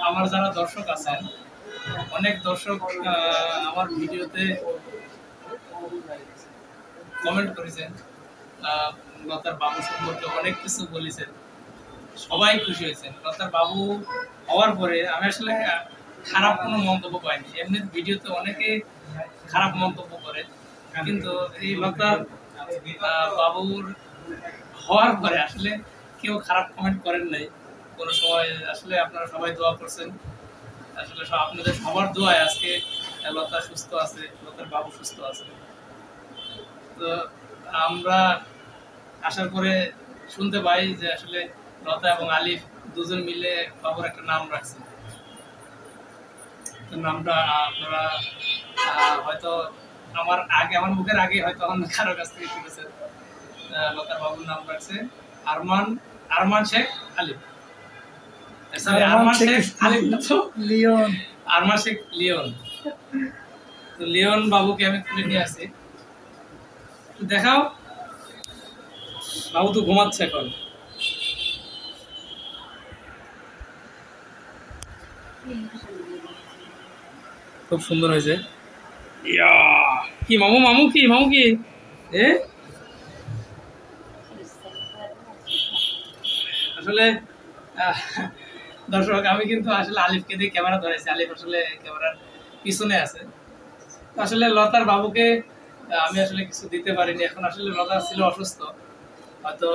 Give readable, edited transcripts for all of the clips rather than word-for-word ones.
আমার যারা দর্শক আছেন, অনেক দর্শক আমার ভিডিওতে কমেন্ট করেছেন, লতার বাবু সম্পর্কে অনেক কিছু বলেছেন, সবাই খুশি হয়েছেন। লতার বাবু হওয়ার পরে আমি আসলে খারাপ কোনো মন্তব্য পাইনি। এমনি ভিডিওতে অনেকে খারাপ মন্তব্য করে, কিন্তু এই লতার বাবুর হওয়ার পরে আসলে কেউ খারাপ কমেন্ট করেন নাই কোনো সময়। আসলে আপনারা সবাই দোয়া করছেন, আসলে আপনাদের সবার দোয়ায় আজকে লতা সুস্থ আছে, লতার বাবু সুস্থ আছে। তো আমরা আসার পরে শুনতে পাই যে আসলে লতা এবং আলিফ দুজন মিলে বাবুর একটা নাম রাখছে। তো নামটা আপনারা হয়তো আমার মুখের আগে হয়তো অন্য কারো কাছ থেকে শুনেছেন। লতার বাবুর নাম রাখছে আরমান শেখ আলিফ। আরমান শেখ আলিফ তো লিওন, আরমান শেখ লিওন। তো লিওন বাবুকে আমি তুলে নিয়ে আসি, দেখাও। বাবু তো ঘুমাচ্ছে এখন। খুব সুন্দর হয়েছে। কি মামু মামু কি মামু কি আসলে দর্শক, আমি কিন্তু আসলে আলিফকে দিয়ে ক্যামেরা ধরেছি। আলিফ আসলে ক্যামেরার পিছনে আছে। আসলে লতার বাবুকে আমি আসলে কিছু দিতে পারিনি। এখন আসলে লতা ছিল অসুস্থ, হয়তো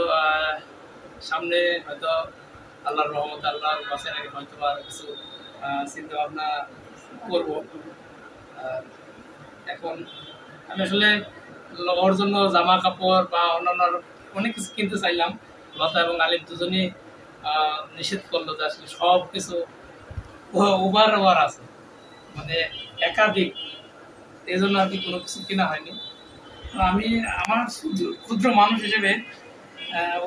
সামনে হয়তো আল্লাহর রহমত, আল্লাহ বাঁচার আগে হয়তো আর কিছু চিন্তা ভাবনা করবো। এখন আমি আসলে ওর জন্য জামা কাপড় বা অন্যান্য অনেক কিছু কিনতে চাইলাম। লতা এবং আলিফ দুজনই নিষেধ করলো যে আসলে সব কিছু ওভার আছে, মানে একাধিক, এই জন্য আর কি কোনো কিছু কেনা হয়নি। আমি আমার ক্ষুদ্র মানুষ হিসেবে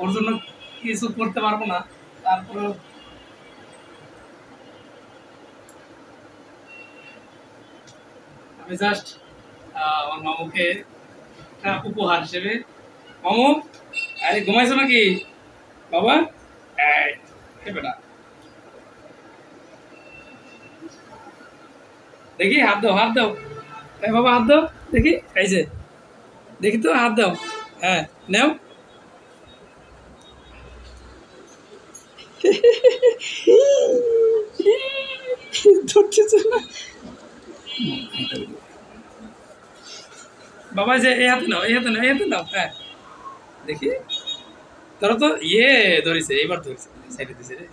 ওর জন্য কিছু করতে পারবো না, তারপরেও আমি জাস্ট আমার মামুকে একটা উপহার হিসেবে। মামু, আরে ঘুমাইছো নাকি বাবা? বেটা দেখি, হাত দাও, হাত দাও। বাবা হাত দাও দেখি, এই যে দেখি তো, হাত দাও। হ্যাঁ, নেও। বাবা যে এই হাতে নাও, এই হাতে নাও, এই হাতে নাও। হ্যাঁ দেখি, ধরো তো। ধরেছে, এইবার ধরেছে, সাইডে দিছে রে।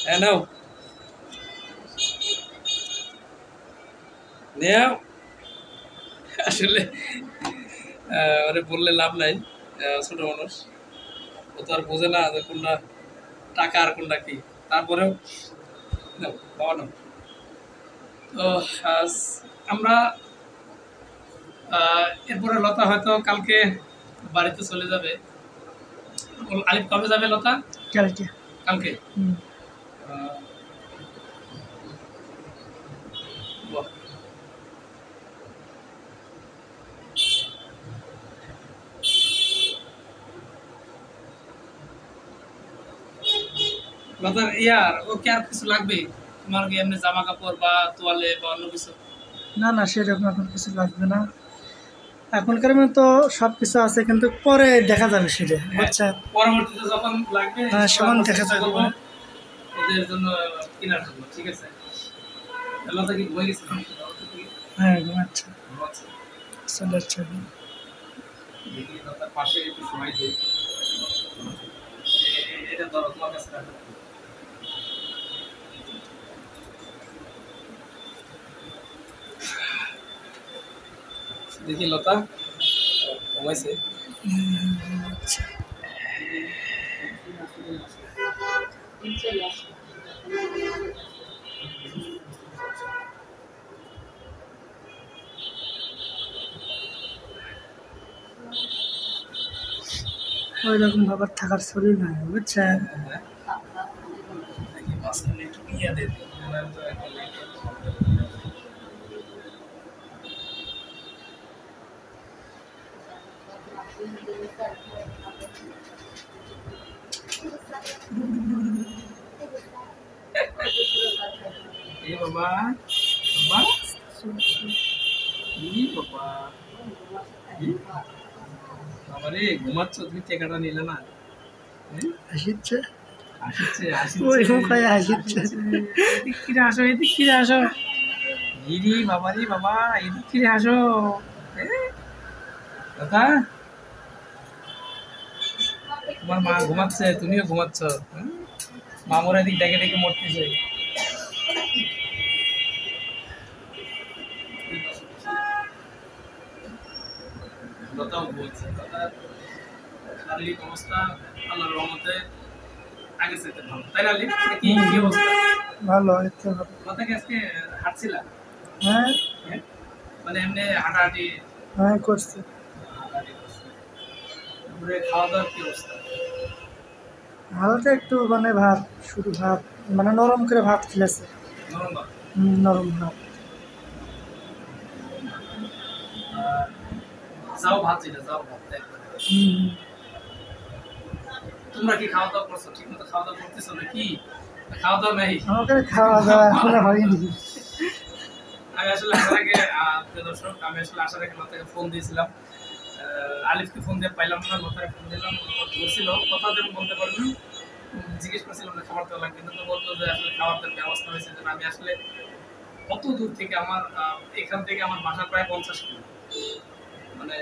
হ্যাঁ নাও, নেও। আসলে আরে বললে লাভ নাই, ছোট মানুষ, ও তো আর বোঝে না যে কোনটা টাকা আর কোনটা কি। তারপরেও নাও বাবা, নাও। তো আমরা এরপরে লতা হয়তো কালকে বাড়িতে চলে যাবে। আলিফ কবে যাবে লতা? কালকে। কালকে লতার ও কি আর কিছু লাগবে তোমার কি? এমনি জামা কাপড় বা তোয়ালে বা অন্য কিছু? না না, সেরকম এখন কিছু লাগবে না। এখনকার তো সব কিছু আছে, কিন্তু পরে দেখা যাবে সেটা। আচ্ছা, পরবর্তীতে যখন লাগবে সমান দেখা যাবে ওদের জন্য কেনার জন্য। ঠিক আছে, লতা কি ঘুমিয়ে গেছে? হ্যাঁ, ঘুমাচ্ছে। চলে যাচ্ছে। দেখি লতার পাশে একটু সময় দিই। এটা ধরো তোমার কাছে রাখো। দেখি লতা ঘুমাইছে। ওই রকম ভাবে থাকার শরীর নয়, বুঝছেন? এই বাবা, বাবা, এই বাবা, এই বাবা রে, ঘুমাচ্ছ তুমি, টেকাটা নিলে না? হাসিচ্ছে আসছে, ওই আসছে, মুখায় হাসিচ্ছে। এদিক ফিরে আসো, এদিক ফিরে আসো। এই রে বাবা রে বাবা, এদিক ফিরে আসো। কথা, তোমার মা ঘুমাচ্ছে, তুমিও ঘুমাচ্ছ। মামুর এদিক ডেকে ডেকে মরতেছে। লতাও ঘুমাচ্ছে। লতার শারীরিক অবস্থা আল্লাহর রহমতে আগে চাইতে ভালো, তাই না লিপ? কি কি অবস্থা? ভালো, এতে ভালো। লতাকে আজকে হাঁটছিলা? হ্যাঁ হ্যাঁ? মানে এমনি হাঁটাহাঁটি হ্যাঁ করছে। হাঁটাহাঁটি করছে। তারপরে খাওয়া দাওয়ার কি অবস্থা? হালকা একটু মানে ভাত, শুধু ভাত, মানে নরম করে ভাত খেলেছে। নরম ভাত? নরম ভাত। আর যাও ভাত, যেটা যাও ভাত একবারে। তোমরা কি খাওয়া দাওয়া করছো? ঠিক মতো খাওয়া দাওয়া করতেছো নাকি? খাওয়া দাওয়া নাই? আমাকে খাওয়া দাওয়া এখনো হয়নি। আমি আসলে আসার আগে প্রিয় দর্শক, আমি আসলে আসার আগে লতাকে ফোন দিয়েছিলাম। আলিফকে ফোন দিয়ে পাইলাম না, লতাকে ফোন দিলাম, বলছিল কথা যেমন বলতে পারবেন। জিজ্ঞেস করছিলাম যে খাবার দেওয়া লাগবে, কিন্তু বললো যে আসলে খাবার দেওয়ার ব্যবস্থা হয়েছে। যেন আমি আসলে কত দূর থেকে, আমার এখান থেকে আমার বাসা প্রায় 50 কিলো, মানে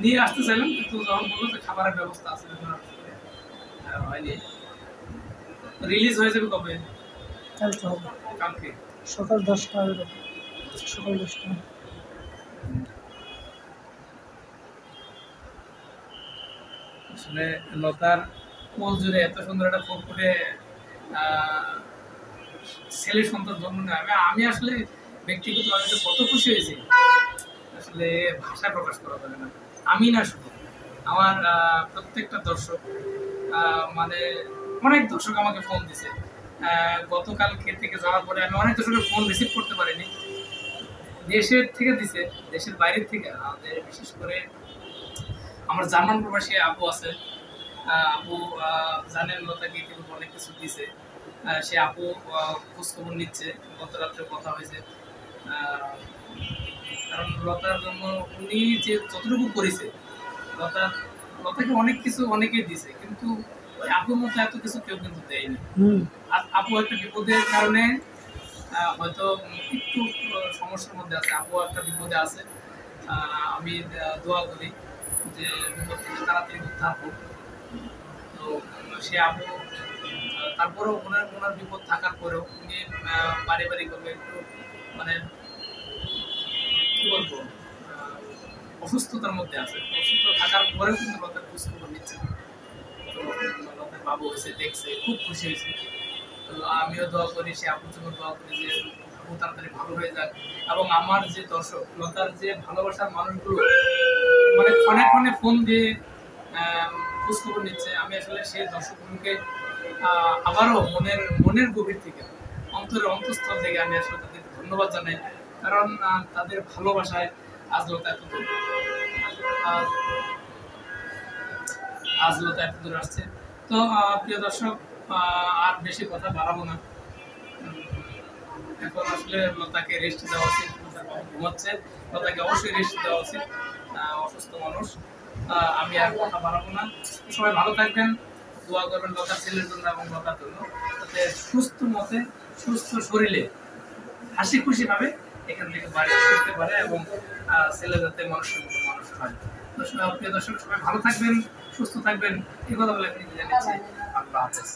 নিয়ে আসতে চাইলাম, কিন্তু যখন বললো যে খাবারের ব্যবস্থা আছে, তখন আসলে হয়নি। রিলিজ হয়ে যাবে কবে? কালকে হবে, কালকে সকাল 10টা এরকম, সকাল 10টা। আসলে লতার কোল জুড়ে এত সুন্দর একটা ফুটফুটে ছেলে সন্তান জন্ম নেয়, আমি আসলে ব্যক্তিগতভাবে তো কত খুশি হয়েছি, আসলে ভাষা প্রকাশ করা যাবে না। আমি না, শুধু আমার প্রত্যেকটা দর্শক, মানে অনেক দর্শক আমাকে ফোন দিছে। গতকালকে থেকে যাওয়ার পরে আমি অনেক দর্শকের ফোন রিসিভ করতে পারিনি। দেশের থেকে দিছে, দেশের বাইরের থেকে, আমাদের বিশেষ করে আমার জার্মান প্রবাসী আপু আছে। আপু জানেন লতাকে ইতিপূর্বে অনেক কিছু দিছে। সে আপু খোঁজখবর নিচ্ছে, গত রাত্রে কথা হয়েছে। কারণ লতার জন্য উনি যে যতটুকু করেছে, লতার লতাকে অনেক কিছু অনেকেই দিছে, কিন্তু ওই আপুর মতো এত কিছু কেউ কিন্তু দেয়নি। আর আপু একটা বিপদের কারণে হয়তো একটু সমস্যার মধ্যে আছে, আপু একটা বিপদে আছে। আমি দোয়া করি যে বিপদ থেকে তাড়াতাড়ি উদ্ধার হোক। তো সে আপু তারপরেও ওনার বিপদ থাকার পরেও উনি পারিবারিকভাবে একটু, মানে কি বলবো, অসুস্থতার মধ্যে আছে। অসুস্থ থাকার পরেও কিন্তু লতার খোঁজখবর নিচ্ছে। তো লতার বাবু হয়েছে, দেখছে, খুব খুশি হয়েছে। তো আমিও দোয়া করি, সে আপুর জন্য দোয়া করি যে আপু তাড়াতাড়ি ভালো হয়ে যাক। এবং আমার যে দর্শক, লতার যে ভালোবাসার মানুষগুলো মানে ক্ষণে ক্ষণে ফোন দিয়ে খোঁজখবর নিচ্ছে, আমি আসলে সেই দর্শকগুলোকে আবারও মনের গভীর থেকে, অন্তরের অন্তঃস্থল থেকে আমি আসলে তাদেরকে ধন্যবাদ জানাই। কারণ তাদের ভালোবাসায় আজ লতা এত দূর, আজ লতা এত দূর আসছে। তো প্রিয় দর্শক, আর বেশি কথা বাড়াবো না। এখন আসলে লতাকে রেস্ট দেওয়া উচিত। লতার বাবা ঘুমাচ্ছে, লতাকে অবশ্যই রেস্ট দেওয়া উচিত, অসুস্থ মানুষ। আমি আর কথা বাড়াবো না। সবাই ভালো থাকবেন, দোয়া করবেন লতার ছেলের জন্য এবং লতার জন্য, যাতে সুস্থ মতে, সুস্থ শরীরে, হাসি খুশি ভাবে এখান থেকে বাড়ি ফিরতে পারে এবং ছেলে যাতে মানুষের মতো মানুষ হয়। প্রিয় দর্শক, সবাই ভালো থাকবেন, সুস্থ থাকবেন, এই কথা বলে আমি জানাচ্ছি। আল্লাহ হাফেজ।